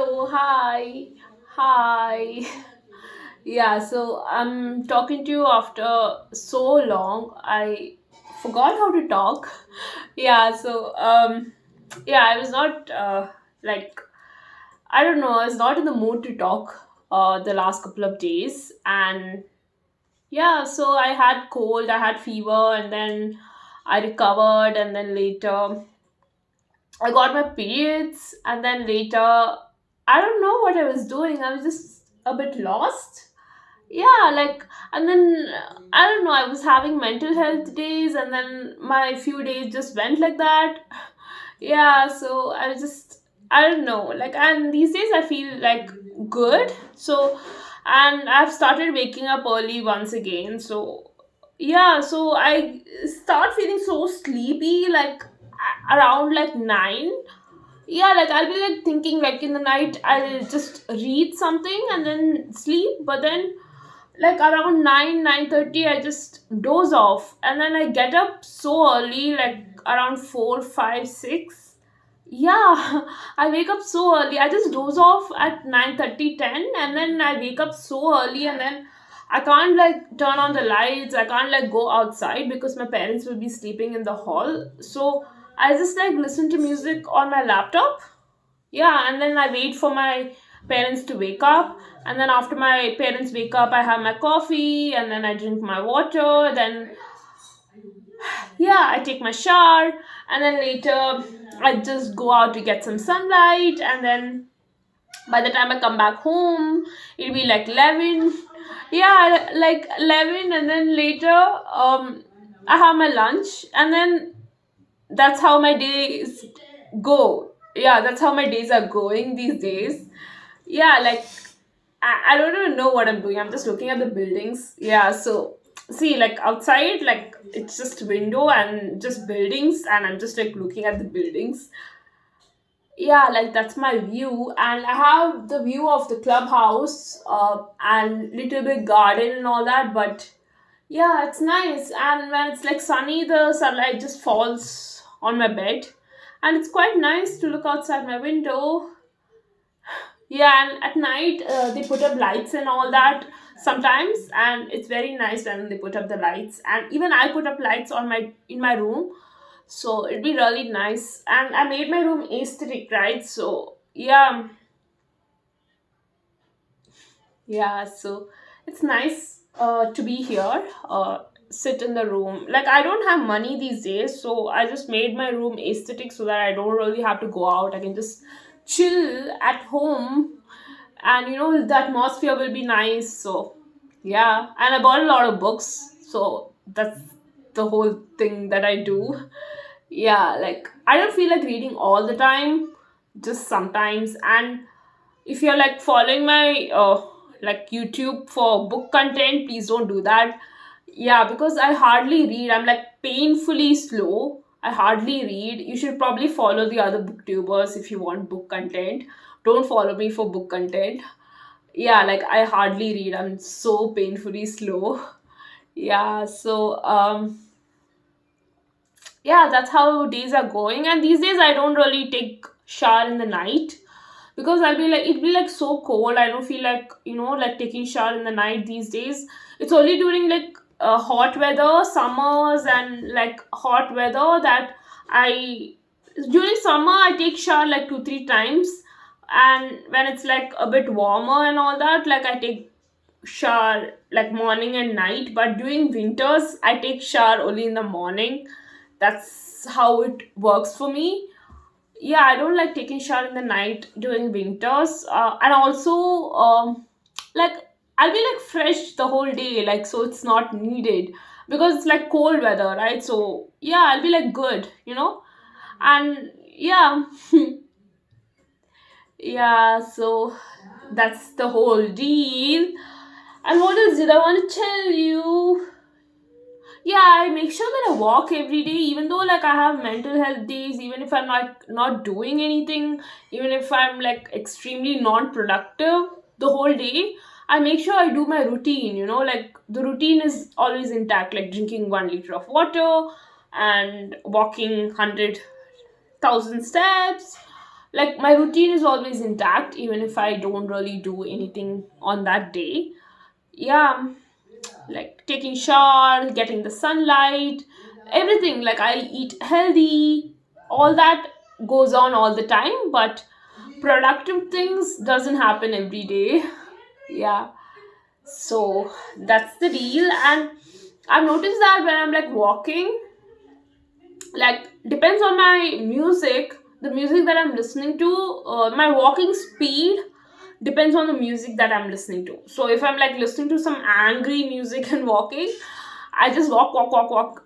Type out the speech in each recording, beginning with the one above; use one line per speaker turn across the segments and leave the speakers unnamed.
Oh, hi. Hi. Yeah, so I'm talking to you after so long. I forgot how to talk. Yeah, yeah, I was not like I don't know, I was not in the mood to talk the last couple of days, and yeah, so I had cold, I had fever, and then I recovered, and then later I got my periods, and then later, I don't know what I was doing. I was just a bit lost. Yeah, like, and then I don't know. I was having mental health days, and then my few days just went like that. Yeah, so I was just, I don't know. Like, and these days I feel like good. So, and I've started waking up early once again. So, yeah, so I start feeling so sleepy, like around like 9. Yeah, like I'll be like thinking like in the night I'll just read something and then sleep, but then like around 9:30 I just doze off, and then I get up so early, like around 4, 5, 6. Yeah, I wake up so early. I just doze off at 9:30, 10, and then I wake up so early, and then I can't like turn on the lights. I can't like go outside because my parents will be sleeping in the hall. So I just like listen to music on my laptop. Yeah, and then I wait for my parents to wake up, and then after my parents wake up I have my coffee, and then I drink my water, then yeah, I take my shower, and then later I just go out to get some sunlight, and then by the time I come back home it'll be like 11. Yeah, like 11, and then later I have my lunch, and then that's how my days go. Yeah, that's how my days are going these days. Yeah, like I don't even know what I'm doing. I'm just looking at the buildings. Yeah, so see, like outside, like it's just window and just buildings, and I'm just like looking at the buildings. Yeah, like that's my view, and I have the view of the clubhouse, and little bit garden and all that. But yeah, it's nice, and when it's like sunny, the sunlight just falls on my bed, and it's quite nice to look outside my window. Yeah, and at night they put up lights and all that sometimes, and it's very nice when they put up the lights. And even I put up lights on my in my room, so it'd be really nice. And I made my room aesthetic, right? So yeah, so it's nice to be here. Sit in the room. Like I don't have money these days, so I just made my room aesthetic so that I don't really have to go out. I can just chill at home, and the atmosphere will be nice. So yeah, and I bought a lot of books, so that's the whole thing that I do. Yeah, like I don't feel like reading all the time, just sometimes. And if you're like following my like YouTube for book content, please don't do that. Yeah, because I hardly read. I'm like painfully slow. I hardly read. You should probably follow the other booktubers if you want book content. Don't follow me for book content. Yeah, like I hardly read. I'm so painfully slow. Yeah, so yeah, that's how days are going. And these days I don't really take shower in the night, because I'll be like, it'd be like so cold. I don't feel like, like taking shower in the night these days. It's only during like hot weather, summers, and like hot weather that I, during summer, I take shower like 2, 3 times. And when it's like a bit warmer and all that, like I take shower like morning and night. But during winters, I take shower only in the morning. That's how it works for me. Yeah, I don't like taking shower in the night during winters. And also like I'll be like fresh the whole day, like, so it's not needed because it's like cold weather, right? So yeah, I'll be like good. And yeah, yeah, so that's the whole deal. And what else did I want to tell you? Yeah, I make sure that I walk every day, even though like I have mental health days, even if I'm not doing anything, even if I'm like extremely non-productive the whole day. I make sure I do my routine, like the routine is always intact, like drinking 1 liter of water and walking 100,000 steps. Like my routine is always intact even if I don't really do anything on that day. Yeah, like taking shower, getting the sunlight, everything. Like I eat healthy, all that goes on all the time, but productive things doesn't happen every day. Yeah, so that's the deal. And I've noticed that when I'm like walking, like depends on my music, the music that I'm listening to, my walking speed depends on the music that I'm listening to. So if I'm like listening to some angry music and walking, I just walk,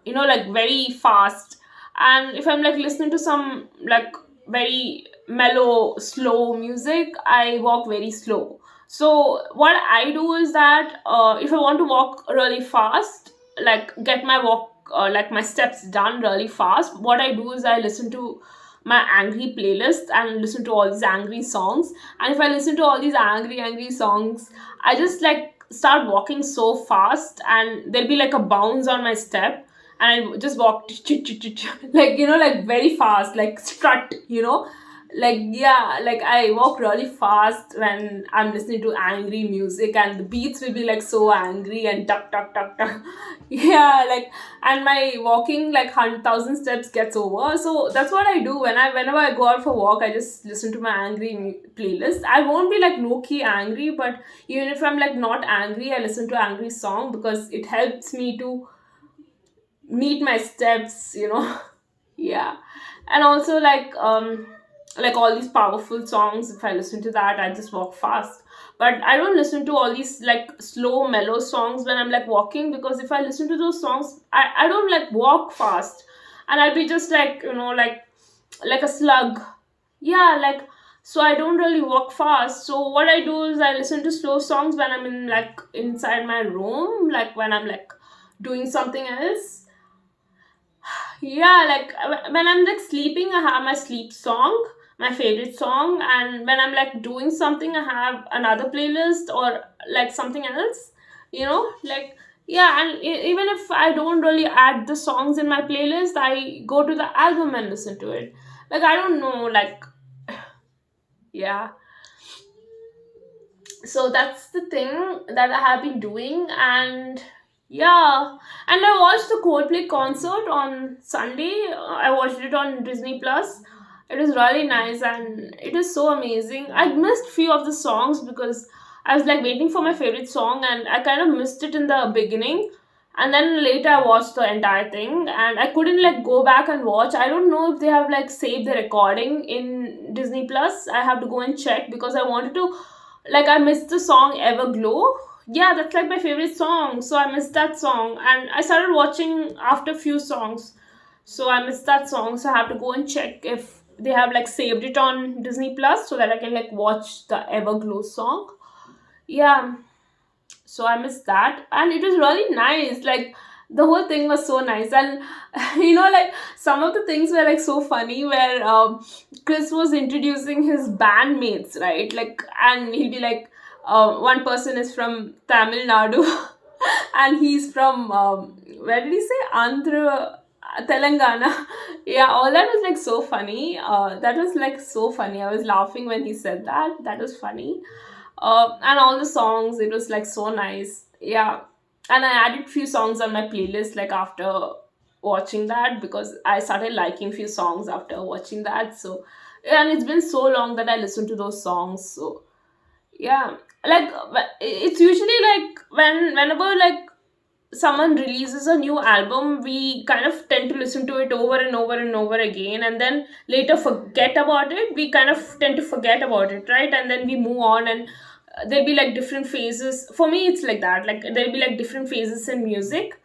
like very fast. And if I'm like listening to some like very mellow, slow music, I walk very slow. So what I do is that if I want to walk really fast, like get my walk, like my steps done really fast, what I do is I listen to my angry playlist and listen to all these angry songs. And if I listen to all these angry songs, I just like start walking so fast, and there'll be like a bounce on my step, and I just walk like like very fast, like strut, like yeah, like I walk really fast when I'm listening to angry music, and the beats will be like so angry and tuck tuck tuck tuck. Yeah, like, and my walking like 100,000 steps gets over. So that's what I do whenever I go out for walk. I just listen to my angry playlist. I won't be like low key angry, but even if I'm like not angry, I listen to angry song because it helps me to meet my steps. Yeah. And also like all these powerful songs, if I listen to that, I just walk fast. But I don't listen to all these like slow mellow songs when I'm like walking, because if I listen to those songs, I don't like walk fast, and I'll be just like like a slug. Yeah, like, so I don't really walk fast. So what I do is I listen to slow songs when I'm in like inside my room, like when I'm like doing something else. Yeah, like when I'm like sleeping, I have my sleep song, my favorite song, and when I'm like doing something, I have another playlist or like something else, like yeah. And even if I don't really add the songs in my playlist, I go to the album and listen to it. Like I don't know, like yeah. So that's the thing that I have been doing. And yeah, and I watched the Coldplay concert on Sunday. I watched it on Disney Plus. It was really nice and it is so amazing. I missed few of the songs because I was like waiting for my favorite song, and I kind of missed it in the beginning. And then later I watched the entire thing, and I couldn't like go back and watch. I don't know if they have like saved the recording in Disney Plus. I have to go and check because I wanted to, like, I missed the song Everglow. Yeah, that's like my favorite song. So I missed that song, and I started watching after few songs. So I missed that song. So I have to go and check if they have like saved it on Disney Plus so that I can like watch the Everglow song. Yeah, so I missed that, and it was really nice. Like the whole thing was so nice, and like some of the things were like so funny. Where Chris was introducing his bandmates, right? Like, and he'll be like, one person is from Tamil Nadu, and he's from where did he say, Andhra. Telangana. Yeah, all that was like so funny. That was like so funny. I was laughing when he said that. That was funny. And all the songs, it was like so nice. Yeah, and I added few songs on my playlist like after watching that, because I started liking few songs after watching that. So, and it's been so long that I listened to those songs. So yeah, like it's usually like whenever like someone releases a new album, we kind of tend to listen to it over and over and over again, and then later forget about it. We kind of tend to forget about it, right? And then we move on, and there'll be like different phases. For me, it's like that. Like there'll be like different phases in music,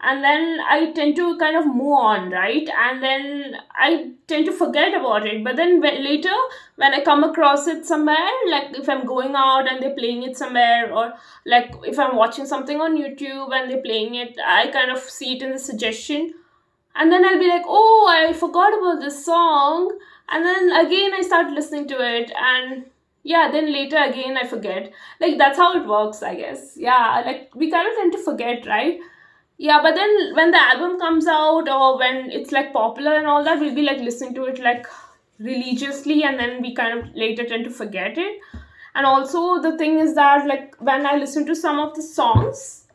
and then I tend to kind of move on, right? And then I tend to forget about it. But then later, when I come across it somewhere, like if I'm going out and they're playing it somewhere, or like if I'm watching something on YouTube and they're playing it, I kind of see it in the suggestion, and then I'll be like, oh, I forgot about this song. And then again I start listening to it, and yeah, then later again I forget. Like that's how it works, I guess. Yeah, like we kind of tend to forget, right? Yeah, but then when the album comes out, or when it's like popular and all that, we'll be like listening to it like religiously, and then we kind of later tend to forget it. And also the thing is that, like, when I listen to some of the songs,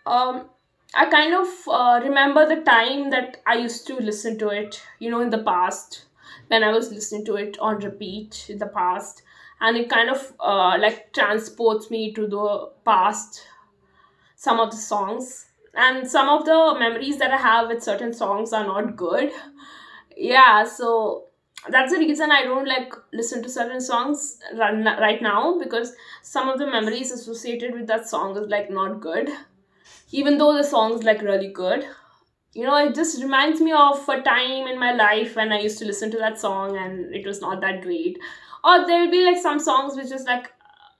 um I kind of remember the time that I used to listen to it, in the past, when I was listening to it on repeat in the past. And it kind of like transports me to the past, some of the songs. And some of the memories that I have with certain songs are not good. Yeah, so that's the reason I don't like listen to certain songs right now, because some of the memories associated with that song is like not good, even though the song's like really good. It just reminds me of a time in my life when I used to listen to that song and it was not that great. Or there will be like some songs which is like,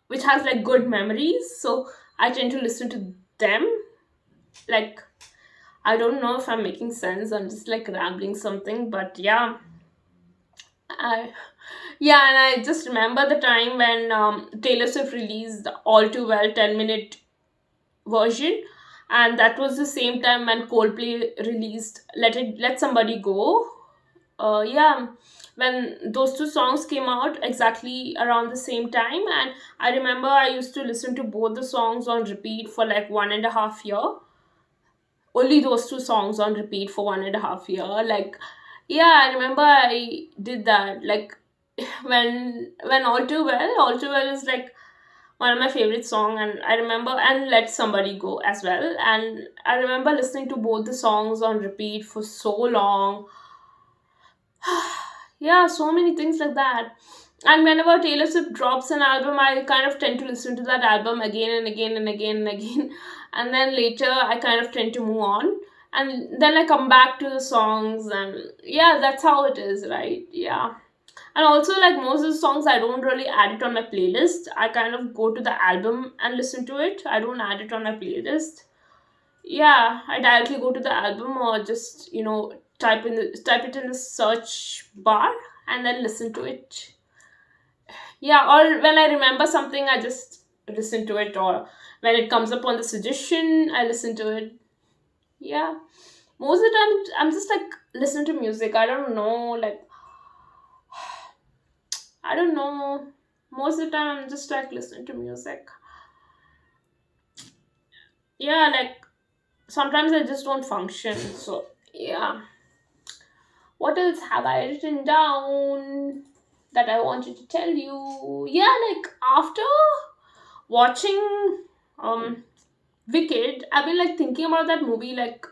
which has like good memories, so I tend to listen to them. Like, I don't know if I'm making sense, I'm just like rambling something, but yeah. I, yeah, and I just remember the time when Taylor Swift released All Too Well 10-minute version, and that was the same time when Coldplay released Let Somebody Go. Yeah, when those two songs came out exactly around the same time, and I remember I used to listen to both the songs on repeat for like 1.5 year. Only those two songs on repeat for 1.5 year. Like, yeah, I remember I did that. Like, when All Too Well is like one of my favorite song, and I remember, and Let Somebody Go as well, and I remember listening to both the songs on repeat for so long. Yeah, so many things like that. And whenever Taylor Swift drops an album, I kind of tend to listen to that album again and again and again and again. And then later, I kind of tend to move on. And then I come back to the songs, and yeah, that's how it is, right? Yeah. And also, like, most of the songs, I don't really add it on my playlist. I kind of go to the album and listen to it. I don't add it on my playlist. Yeah, I directly go to the album, or just type it in the search bar and then listen to it. Yeah, or when I remember something, I just listen to it, or when it comes up on the suggestion, I listen to it. Yeah, most of the time I'm just like listening to music. I don't know, like, I don't know. Most of the time I'm just like listening to music. Yeah, like sometimes I just don't function. So yeah. What else have I written down that I wanted to tell you? Yeah, like after watching um Wicked, I've been like thinking about that movie like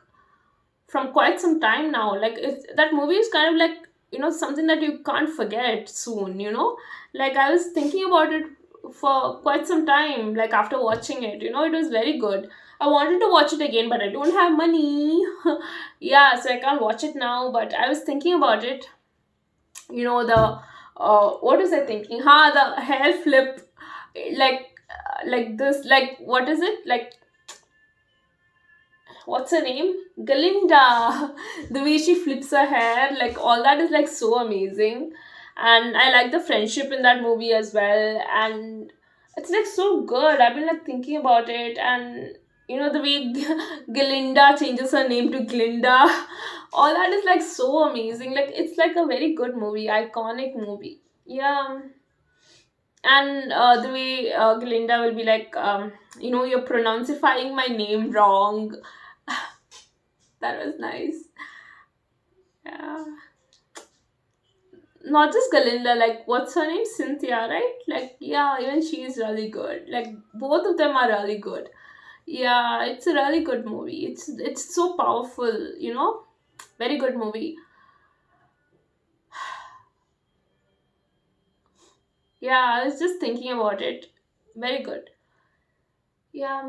from quite some time now. Like, that movie is kind of like, something that you can't forget soon. Like, I was thinking about it for quite some time, like after watching it. It was very good. I wanted to watch it again, but I don't have money. Yeah, so I can't watch it now, but I was thinking about it. The what was I thinking? The hair flip, like this, like, what is it? Like, what's her name? Galinda. The way she flips her hair, like all that is like so amazing. And I like the friendship in that movie as well. And it's like so good. I've been like thinking about it, and the way Galinda changes her name to Glinda. All that is like so amazing. Like, it's like a very good movie, iconic movie. Yeah. And the way Glinda will be like, you're pronouncifying my name wrong. That was nice. Yeah. Not just Galinda, like, what's her name? Cynthia, right? Like, yeah, even she's really good. Like, both of them are really good. Yeah, it's a really good movie. It's so powerful. Very good movie. Yeah, I was just thinking about it. Very good. Yeah.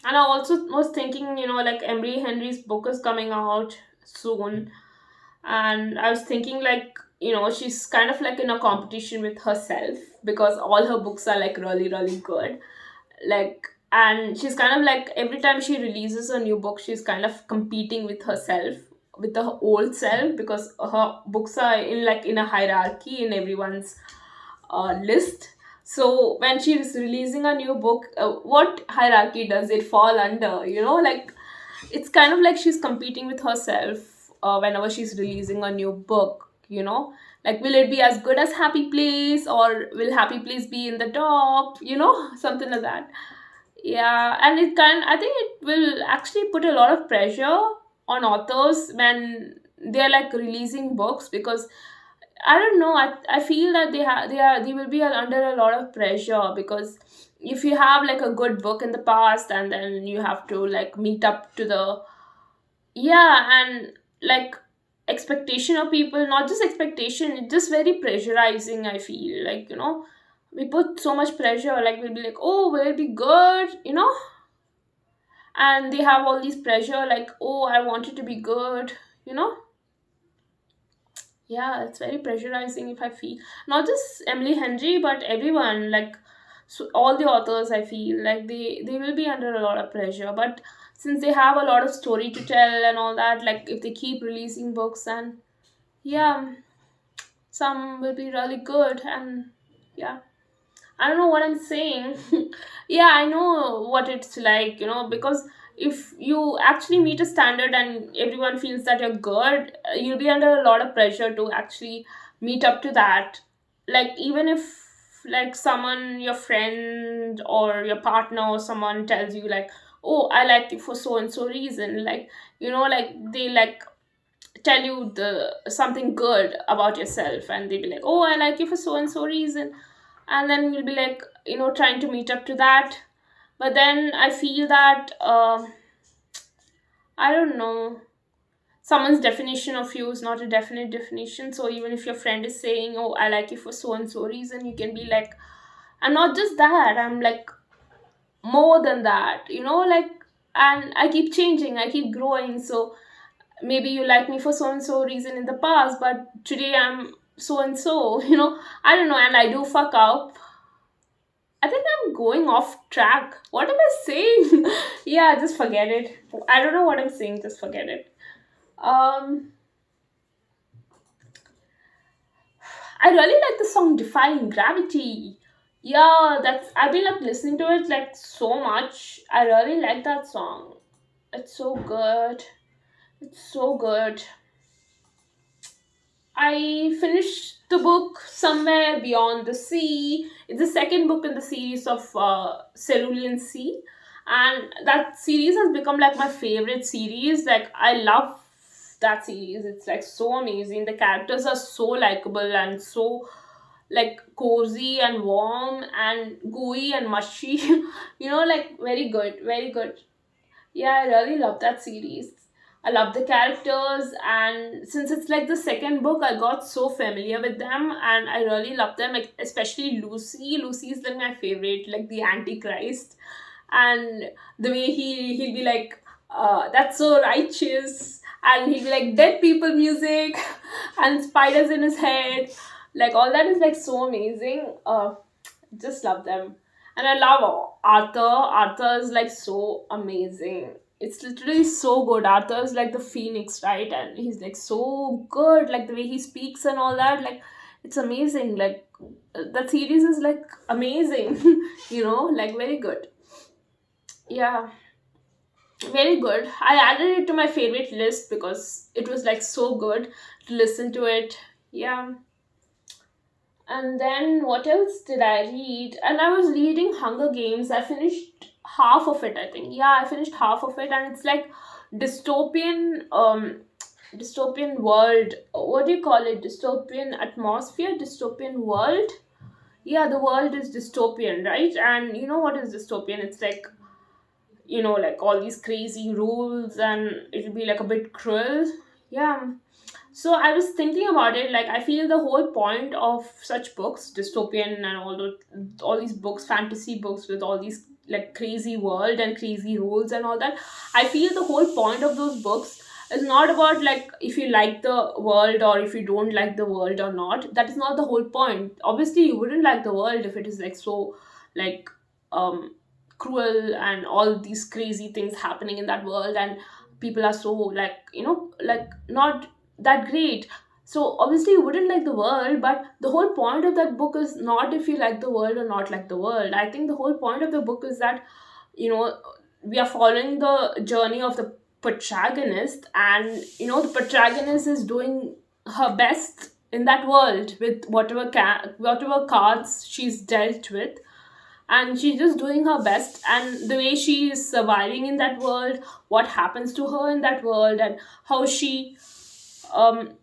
And I also was thinking, like Emery Henry's book is coming out soon. And I was thinking, like, she's kind of like in a competition with herself, because all her books are like really, really good. Like, and she's kind of like, every time she releases a new book, she's kind of competing with herself, with the old self, because her books are in like in a hierarchy in everyone's list. So when she is releasing a new book, what hierarchy does it fall under? Like, it's kind of like she's competing with herself whenever she's releasing a new book. Like, will it be as good as Happy Place, or will Happy Place be in the top, something like that. Yeah, and I think it will actually put a lot of pressure on authors when they're like releasing books, because I don't know, I feel that they will be under a lot of pressure, because if you have like a good book in the past, and then you have to like meet up to the, yeah, and like expectation of people, not just expectation, it's just very pressurizing, I feel like, we put so much pressure, like we'll be like, oh, will it be good, and they have all these pressure, like, oh, I want it to be good, you know yeah, it's very pressurizing, if I feel, not just Emily Henry, but everyone, like, so all the authors, I feel like they will be under a lot of pressure, but since they have a lot of story to tell and all that, like if they keep releasing books, and yeah, some will be really good, and yeah, I don't know what I'm saying. Yeah, I know what it's like, because if you actually meet a standard and everyone feels that you're good, you'll be under a lot of pressure to actually meet up to that. Like, even if, like, someone, your friend or your partner or someone tells you, like, oh, I like you for so and so reason, like, like they like tell you the something good about yourself, and they'll be like, oh, I like you for so and so reason, and then you'll be like, trying to meet up to that. But then I feel that, I don't know, someone's definition of you is not a definite definition. So even if your friend is saying, oh, I like you for so and so reason, you can be like, I'm not just that, I'm like more than that, like, and I keep changing, I keep growing. So maybe you like me for so and so reason in the past, but today I'm so and so, I don't know, and I do fuck up. I think I'm going off track. What am I saying? Yeah, just forget it. I don't know what I'm saying. Just forget it. Um, I really like the song "Defying Gravity." Yeah, that's I've been like listening to it like so much. I really like that song. It's so good. It's so good. I finished the book Somewhere Beyond the Sea. It's the second book in the series of Cerulean Sea. And that series has become like my favorite series. Like, I love that series. It's like so amazing. The characters are so likable and so like cozy and warm and gooey and mushy. Like very good, very good. Yeah, I really love that series. I love the characters, and since it's like the second book, I got so familiar with them, and I really love them. Like, especially Lucy. Lucy is like my favorite, like the Antichrist, and the way he'll be like, "That's so righteous," and he'll be like, "Dead people music," and spiders in his head. Like, all that is like so amazing. Just love them. And I love Arthur. Arthur is like so amazing. It's literally so good. Arthur is like the phoenix, right? And he's like so good. Like the way he speaks and all that. Like, it's amazing. Like, that series is like amazing. Like very good. Yeah, very good. I added it to my favorite list because it was like so good to listen to it. Yeah. And then what else did I read? And I was reading Hunger Games. I finished half of it, I think. Yeah, I finished half of it, and it's like dystopian dystopian world. What do you call it? Dystopian atmosphere, dystopian world. Yeah, the world is dystopian, right? And you know what is dystopian? It's like, like all these crazy rules, and it'll be like a bit cruel. Yeah. So I was thinking about it. Like, I feel the whole point of such books, dystopian and all these books, fantasy books with all these like crazy world and crazy rules and all that. I feel the whole point of those books is not about like if you like the world or if you don't like the world or not. That is not the whole point. Obviously, you wouldn't like the world if it is like so like um cruel and all these crazy things happening in that world, and people are so like like not that great. So obviously you wouldn't like the world, but the whole point of that book is not if you like the world or not like the world. I think the whole point of the book is that you know we are following the journey of the protagonist, and the protagonist is doing her best in that world with whatever cards she's dealt with, and she's just doing her best, and the way she is surviving in that world, what happens to her in that world, and how she um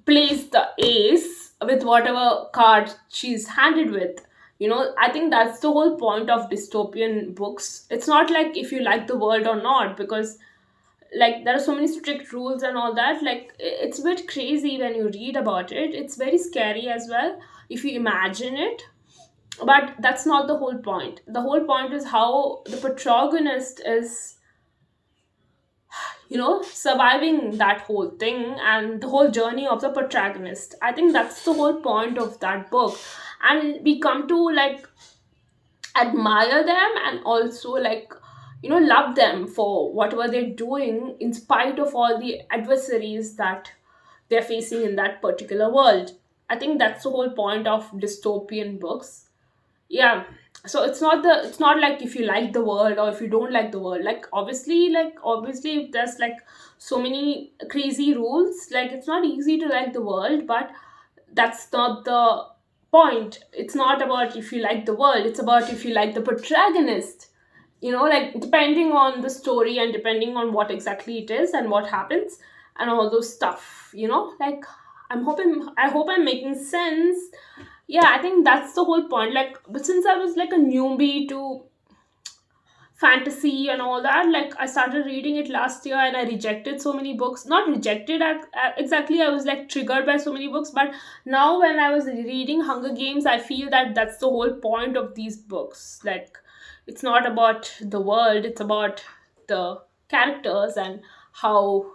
plays the ace with whatever card she's handed with. I think that's the whole point of dystopian books. It's not like if you like the world or not, because like there are so many strict rules and all that. Like it's a bit crazy when you read about it. It's very scary as well if you imagine it. But that's not the whole point. The whole point is how the protagonist is, surviving that whole thing, and the whole journey of the protagonist. I think that's the whole point of that book. And we come to like admire them, and also like love them for whatever they're doing in spite of all the adversaries that they're facing in that particular world. I think that's the whole point of dystopian books. Yeah. So it's not like if you like the world or if you don't like the world. Like obviously if there's like so many crazy rules, like it's not easy to like the world, but that's not the point. It's not about if you like the world, it's about if you like the protagonist. Like depending on the story and depending on what exactly it is and what happens and all those stuff. Like I hope I'm making sense. Yeah, I think that's the whole point. Like, but since I was like a newbie to fantasy and all that, like I started reading it last year and I rejected so many books. Not rejected exactly, I was like triggered by so many books. But now when I was reading Hunger Games, I feel that that's the whole point of these books. Like, it's not about the world, it's about the characters and how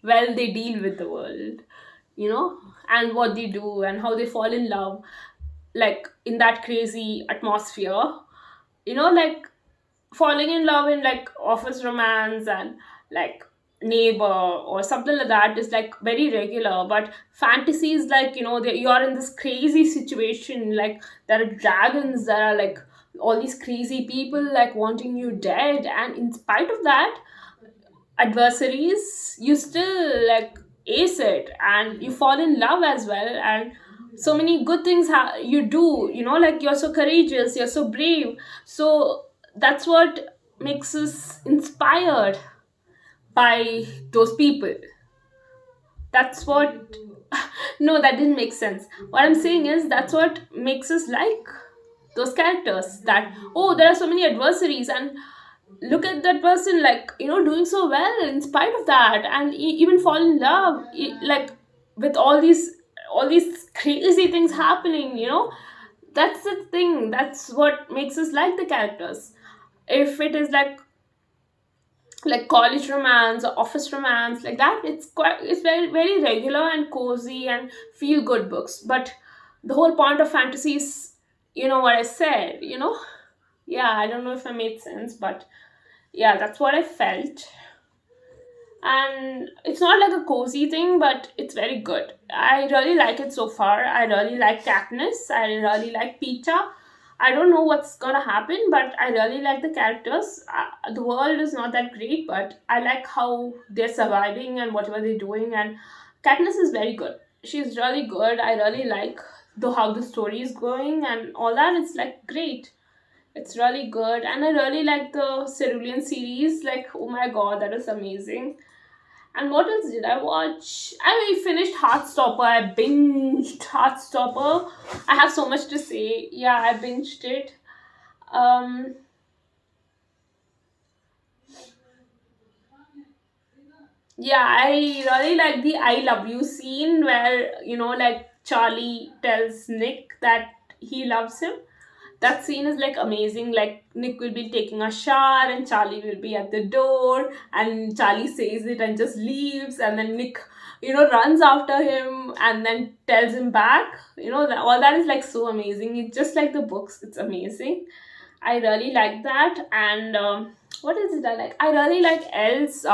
well they deal with the world, you know and what they do and how they fall in love, like in that crazy atmosphere. Like falling in love in like office romance and like neighbor or something like that is like very regular. But fantasy is like, you're in this crazy situation, like there are dragons, there are like all these crazy people like wanting you dead, and in spite of that adversaries, you still like ace it and you fall in love as well. And so many good things you do, like you're so courageous, you're so brave. So that's what makes us inspired by those people. That's what no, that didn't make sense. What I'm saying is that's what makes us like those characters, that oh, there are so many adversaries, and look at that person, like doing so well in spite of that, and even fall in love, like with all these crazy things happening. That's the thing, that's what makes us like the characters. If it is like college romance or office romance like that, it's very very regular and cozy and feel good books. But the whole point of fantasy is, what I said. Yeah, I don't know if I made sense, but yeah, that's what I felt. And it's not like a cozy thing, but it's very good. I really like it so far. I really like Katniss, I really like Peeta. I don't know what's gonna happen, but I really like the characters. The world is not that great, but I like how they're surviving and whatever they're doing. And Katniss is very good. She's really good. I really like how the story is going and all that. It's like great. It's really good, and I really like the Cerulean series. Like, oh my god, that is amazing. And what else did I watch? I finished Heartstopper. I binged Heartstopper. I have so much to say. Yeah, I binged it. Um, yeah, I really like the "I love you" scene where like Charlie tells Nick that he loves him. That scene is like amazing. Like Nick will be taking a shower and Charlie will be at the door, and Charlie says it and just leaves, and then Nick runs after him and then tells him back. All that is like so amazing. It's just like the books, it's amazing. I really like that. And what is it I like? I really like Elle's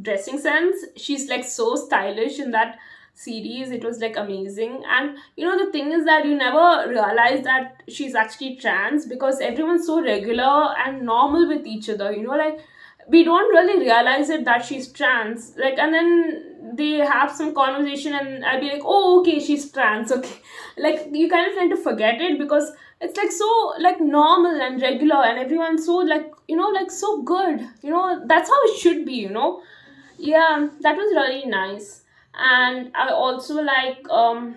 dressing sense. She's like so stylish in that series. It was like amazing. And the thing is that you never realize that she's actually trans, because everyone's so regular and normal with each other. Like we don't really realize it that she's trans, like, and then they have some conversation and I'll be like, oh, okay, she's trans, okay. Like, you kind of tend to forget it because it's like so like normal and regular, and everyone's so like, like so good, that's how it should be. Yeah, that was really nice. And I also like mm,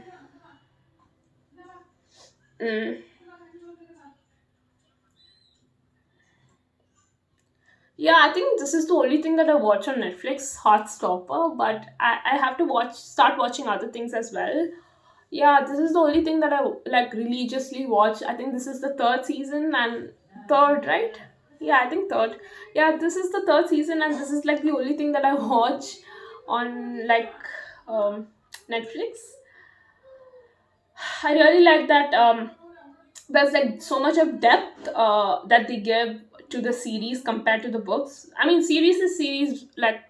yeah, I think this is the only thing that I watch on Netflix, Heartstopper, but I have to start watching other things as well. Yeah, this is the only thing that I like religiously watch. I think this is the third season and third, right? Yeah, I think third. Yeah, this is the third season, and this is like the only thing that I watch on like um Netflix. I really like that there's like so much of depth that they give to the series compared to the books. I mean, series is series, like,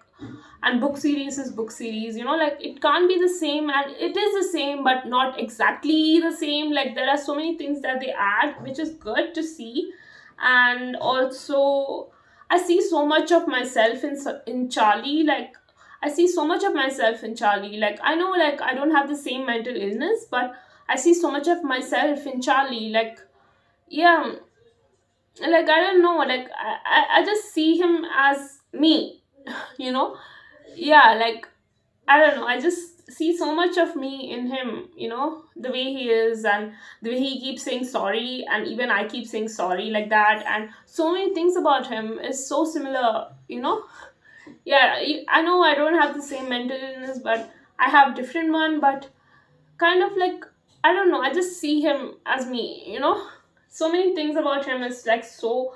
and book series is book series. Like, it can't be the same, and it is the same, but not exactly the same. Like, there are so many things that they add, which is good to see. And also, I see so much of myself in Charlie. Like, I see so much of myself in Charlie. Like, I know, like, I don't have the same mental illness, but I see so much of myself in Charlie. Like, yeah, like, I don't know, like, I just see him as me, you know? Yeah, like, I don't know, I just see so much of me in him, the way he is, and the way he keeps saying sorry, and even I keep saying sorry like that, and so many things about him is so similar. Yeah, I know I don't have the same mental illness, but I have different one, but kind of like, I don't know, I just see him as me. So many things about him is like so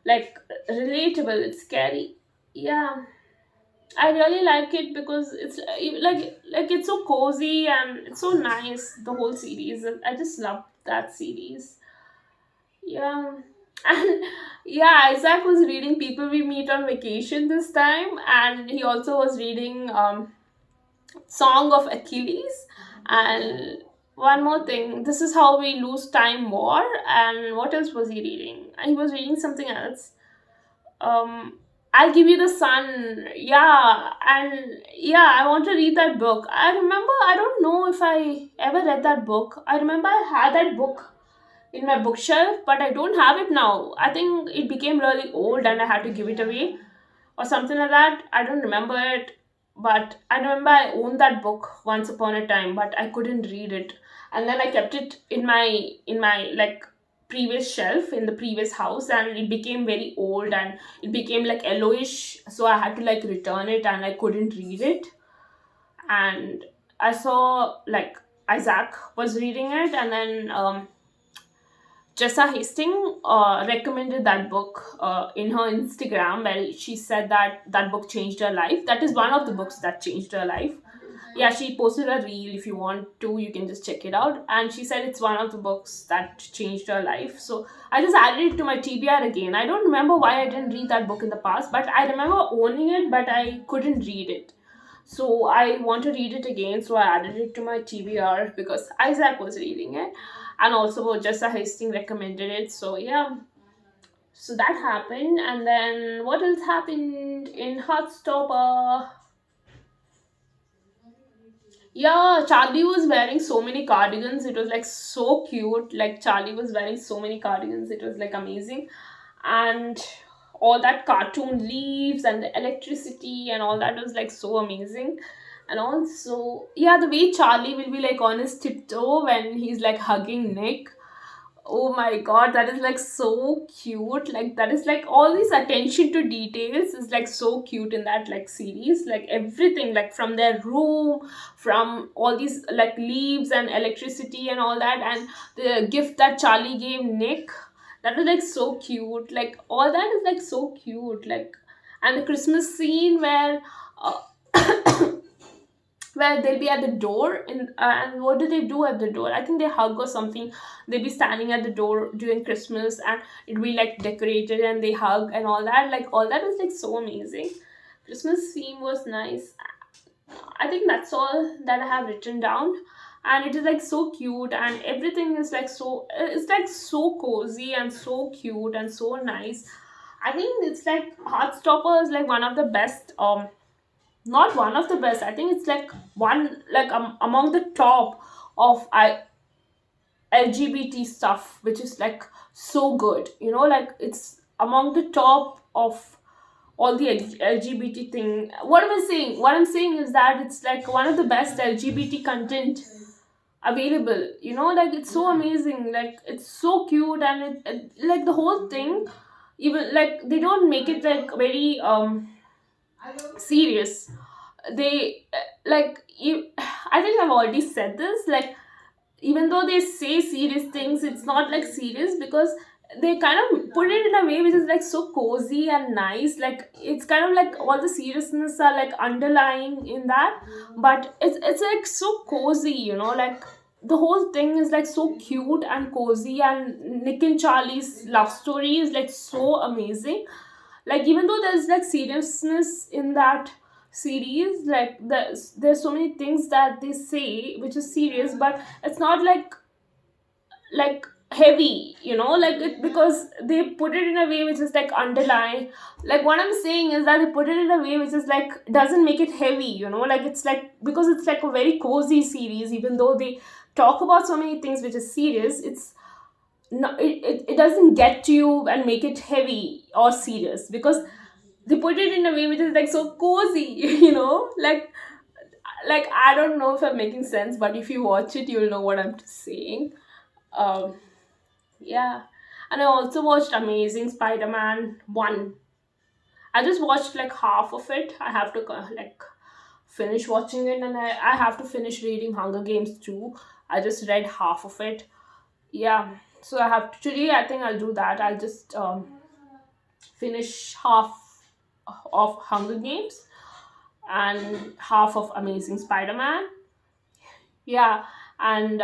like relatable, it's scary. Yeah, I really like it because it's like it's so cozy and it's so nice, the whole series. I just love that series. Yeah. And yeah, Isaac was reading People We Meet on Vacation this time, and he also was reading Song of Achilles. And one more thing, This Is How We Lose Time War. And what else was he reading? He was reading something else. I'll Give You the Sun. Yeah, and yeah, I want to read that book. I remember, I don't know if I ever read that book. I remember I had that book in my bookshelf, but I don't have it now. I think it became really old and I had to give it away or something like that. I don't remember it, but I remember I owned that book once upon a time, but I couldn't read it. And then I kept it in my like previous shelf in the previous house, and it became very old and it became like yellowish, so I had to like return it and I couldn't read it. And I saw like Isaac was reading it, and then Jessa Hastings recommended that book in her Instagram, where she said that that book changed her life. That is one of the books that changed her life. Yeah, she posted a reel. If you want to, you can just check it out. And she said it's one of the books that changed her life. So I just added it to my TBR again. I don't remember why I didn't read that book in the past, but I remember owning it, but I couldn't read it. So I want to read it again, so I added it to my TBR because Isaac was reading it, and also Jessa Hastings recommended it. So yeah, so that happened, and then what else happened in Heartstopper? Yeah, Charlie was wearing so many cardigans. It was like so cute. Like, Charlie was wearing so many cardigans. It was like amazing. And all that cartoon leaves and the electricity and all that was like so amazing. And also, yeah, the way Charlie will be like on his tiptoe when he's like hugging Nick. Oh my god, that is like so cute. Like, that is like all this attention to details is like so cute in that like series. Like, everything, like from their room, from all these like leaves and electricity and all that, and the gift that Charlie gave Nick. That was like so cute. Like, all that is like so cute. Like, and the Christmas scene where uh, where they'll be at the door and what do they do at the door? I think they hug or something. They'll be standing at the door during Christmas, and it'll be like decorated and they hug and all that. Like, all that was like so amazing. Christmas theme was nice. I think that's all that I have written down. And it is like so cute, and everything is like so, it's like so cozy and so cute and so nice. I think it's like Heartstopper is like one of the best. Not one of the best. I think it's like one like among the top of LGBT stuff, which is like so good. Like it's among the top of all the LGBT thing. What am I saying? What I'm saying is that it's like one of the best LGBT content available. Like it's so amazing. Like it's so cute, and like the whole thing. Even like they don't make it like very serious. They like you. I think I've already said this. Like even though they say serious things, it's not like serious because they kind of put it in a way which is like so cozy and nice. Like it's kind of like all the seriousness are like underlying in that, but it's like so cozy. Like the whole thing is like so cute and cozy, and Nick and Charlie's love story is like so amazing. Like even though there's like seriousness in that series, like there's so many things that they say which is serious, but it's not like heavy, like it, because they put it in a way which is like underlying. Like what I'm saying is that they put it in a way which is like doesn't make it heavy, like it's like because it's like a very cozy series. Even though they talk about so many things which is serious, it's no, it doesn't get to you and make it heavy or serious, because they put it in a way which is like so cozy. Like I don't know if I'm making sense, but if you watch it you'll know what I'm saying. um yeah. And I also watched Amazing Spider-Man 1. I just watched like half of it. I have to like finish watching it, and I have to finish reading Hunger Games too. I just read half of it. Yeah. So I have today, I think I'll do that. I'll just finish half of Hunger Games and half of Amazing Spider-Man. Yeah. And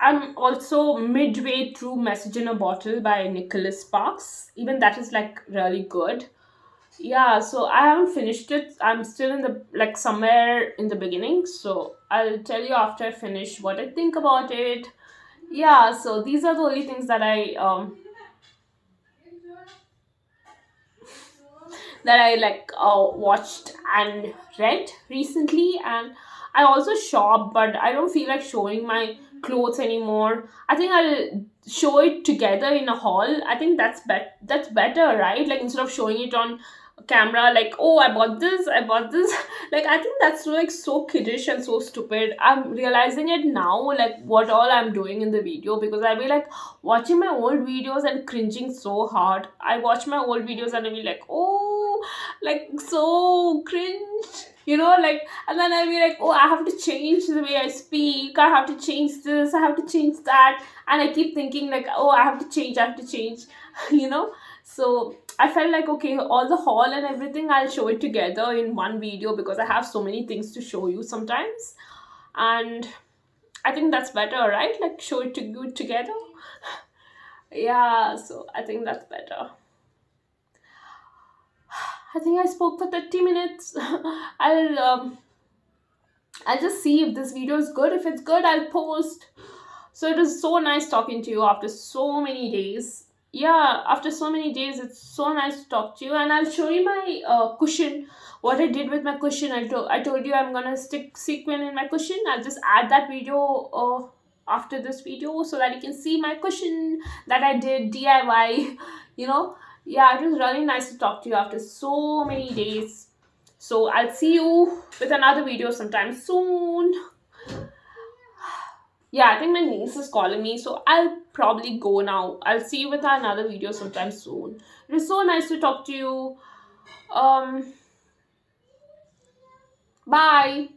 I'm also midway through Message in a Bottle by Nicholas Sparks. Even that is like really good. Yeah, so I haven't finished it. I'm still in the like somewhere in the beginning. So I'll tell you after I finish what I think about it. Yeah, so these are the only things that I like watched and read recently. And I also shop, but I don't feel like showing my clothes anymore. I think I'll show it together in a haul. I think that's better, right? Like instead of showing it on camera, like, oh, I bought this. Like I think that's like so kiddish and so stupid. I'm realizing it now, like what all I'm doing in the video, because I'll be like watching my old videos and cringing so hard. I watch my old videos and I'll be like, oh, like so cringe, like. And then I'll be like, oh, I have to change the way I speak, I have to change this, I have to change that. And I keep thinking like, oh, I have to change. you know so I felt like, okay, all the haul and everything I'll show it together in one video, because I have so many things to show you sometimes. And I think that's better, right? Like show it to you together. Yeah, so I think that's better. I think I spoke for 30 minutes. I'll just see if this video is good. If it's good, I'll post. So it was so nice talking to you after so many days. Yeah, after so many days, it's so nice to talk to you. And I'll show you my cushion. What I did with my cushion. I told you I'm gonna stick sequin in my cushion. I'll just add that video after this video, so that you can see my cushion that I did DIY. You know, yeah, it was really nice to talk to you after so many days. So I'll see you with another video sometime soon. Yeah, I think my niece is calling me, so I'll probably go now. I'll see you with another video sometime soon. It was so nice to talk to you. Um, Bye.